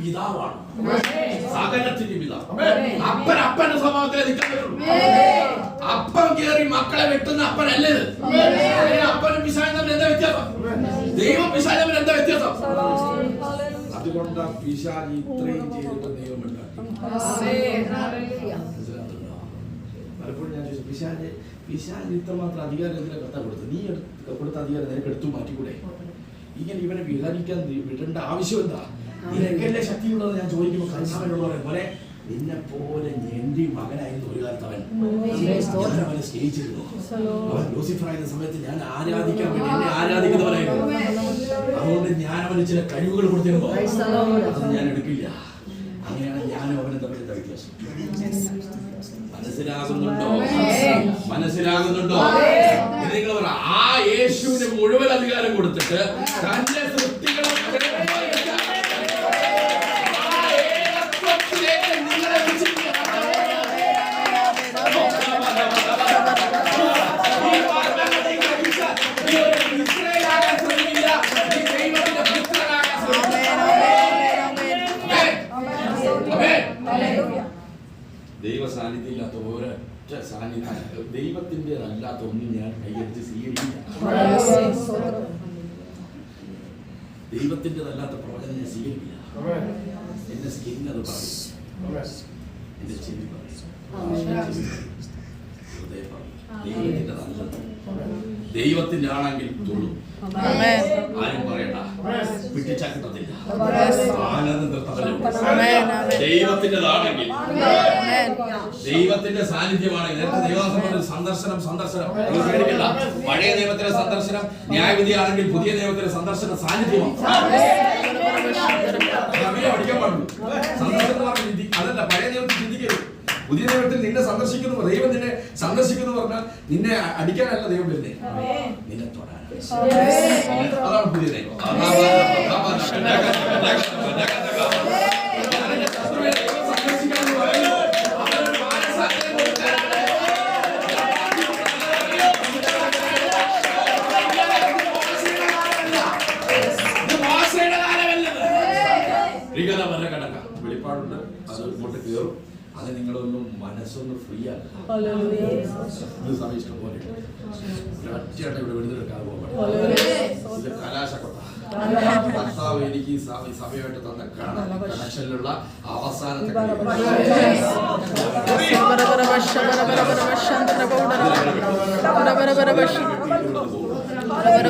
പിതാവാണ്, സകലത്തിന്റെ പിതാവ്. അപ്പൻ അപ്പന്റെ സ്വഭാവത്തിലെ നിൽക്കാൻ പറ്റുള്ളൂ. അപ്പൻ കയറി മക്കളെ വെട്ടുന്ന അപ്പനല്ലേ ഇത്. അപ്പനും പിശാചും തമ്മിൽ എന്താ വ്യത്യാസം? ദൈവം പിശാചും തമ്മിൽ എന്താ വ്യത്യാസം? അതുകൊണ്ടാണ് പിശാച് ഇത്രയും ചെയ്തിട്ട് ദൈവം ഉണ്ടാക്കി. പലപ്പോഴും ഞാൻ ചോദിച്ചു, പിശാച് ഇത്രമാത്രം അധികാരം എന്തിനാ കർത്താവ് കൊടുത്തു? നീ കൊടുത്ത അധികാരം നിനക്ക് എടുത്തു മാറ്റിക്കൂടെ? ഇങ്ങനെ ഇവനെ വിഹരിക്കാൻ വിടേണ്ട ആവശ്യം എന്താ? നിനക്കല്ലേ ശക്തിയുള്ളത്? ഞാൻ ചോദിക്കുമ്പോൾ കർത്താവിനോട് പോലെ നിന്നെ പോലെ എന്റെ മകനായിരുന്നു ഒരു കാലത്ത് അവൻ. അവനെ സ്നേഹിച്ചിരുന്നു. അവൻ ലൂസിഫർ ആയിരുന്ന സമയത്ത് ഞാൻ ആരാധിക്കാൻ വേണ്ടി എന്നെ ആരാധിക്കുന്നവനായിരുന്നു. അതുകൊണ്ട് ഞാൻ അവന് ചില കഴിവുകൾ കൊടുത്തിരുന്നു. അത് ഞാൻ എടുക്കില്ല. അങ്ങനെയാണ് ഞാനും അവനും തമ്മിൽ എന്താ വ്യത്യാസം? മനസ്സിലാകുന്നുണ്ടോ? മനസ്സിലാകുന്നുണ്ടോ? നിങ്ങൾ പറ, ആ യേശുവിന് മുഴുവൻ അധികാരം കൊടുത്തിട്ട് തന്റെ സൃഷ്ടികളെ ദൈവ സാന്നിധ്യം ഇല്ലാത്ത ഒരൊറ്റ സാന്നിധ്യം, ദൈവത്തിന്റെ അല്ലാത്ത ഒന്നും ഞാൻ കൈയടിച്ച് സ്വീകരിക്കില്ല. ദൈവത്തിൻ്റെതല്ലാത്ത പ്രവചനം ഞാൻ സ്വീകരിക്കില്ല. എന്റെ സ്കിൻ അത് പറയും, എന്റെ ചെവി പറയും, ഹൃദയം പറയും. ദൈവത്തിന്റെ നല്ലത്, ദൈവത്തിന്റെ ആണെങ്കിൽ തുള്ളും. ആരും പറയണ്ട, പിടിച്ചാക്കിട്ടതില്ല. ദൈവത്തിൻ്റെതാണെങ്കിൽ, ദൈവത്തിന്റെ സാന്നിധ്യമാണെങ്കിൽ, നേരത്തെ ദൈവസഭയുടെ സന്ദർശനം പേടിക്കണ്ട. പഴയ നിയമത്തിലെ സന്ദർശനം ന്യായവിധിയാണെങ്കിൽ പുതിയ നിയമത്തിലെ സന്ദർശനം സാന്നിധ്യമാണ്. പഠിക്കാൻ പാടുള്ളൂ. സന്ദർശനം അതല്ല, പഴയ നിയമത്തിൽ ചിന്തിക്കരുത്. പുതിയ നിയമത്തിൽ നിന്നെ സന്ദർശിക്കുന്നു, ദൈവം നിന്നെ സന്ദർശിക്കുന്നു പറഞ്ഞാൽ നിന്നെ അടിക്കാനല്ല ദൈവം വരുന്നേ, നിന്നെ തൊടാൻ. അതാണ് പുതിയ നിയമം. വെളിപ്പാടുണ്ട്, അത് ഇങ്ങോട്ട് കയറും. അത് നിങ്ങളൊന്നും മനസ്സൊന്ന് ഫ്രീ ആക്കുക. സമയം ഇഷ്ടം പോലെ ഒറ്റയായിട്ട് ഇവിടെ വെറുതെടുക്കാതെ പോകാൻ ഇത് കലാശക്കൊട്ട. കർത്താവ് എനിക്ക് സഭയായിട്ട് തന്ന കണക്ഷനിലുള്ള അവസാനത്തെ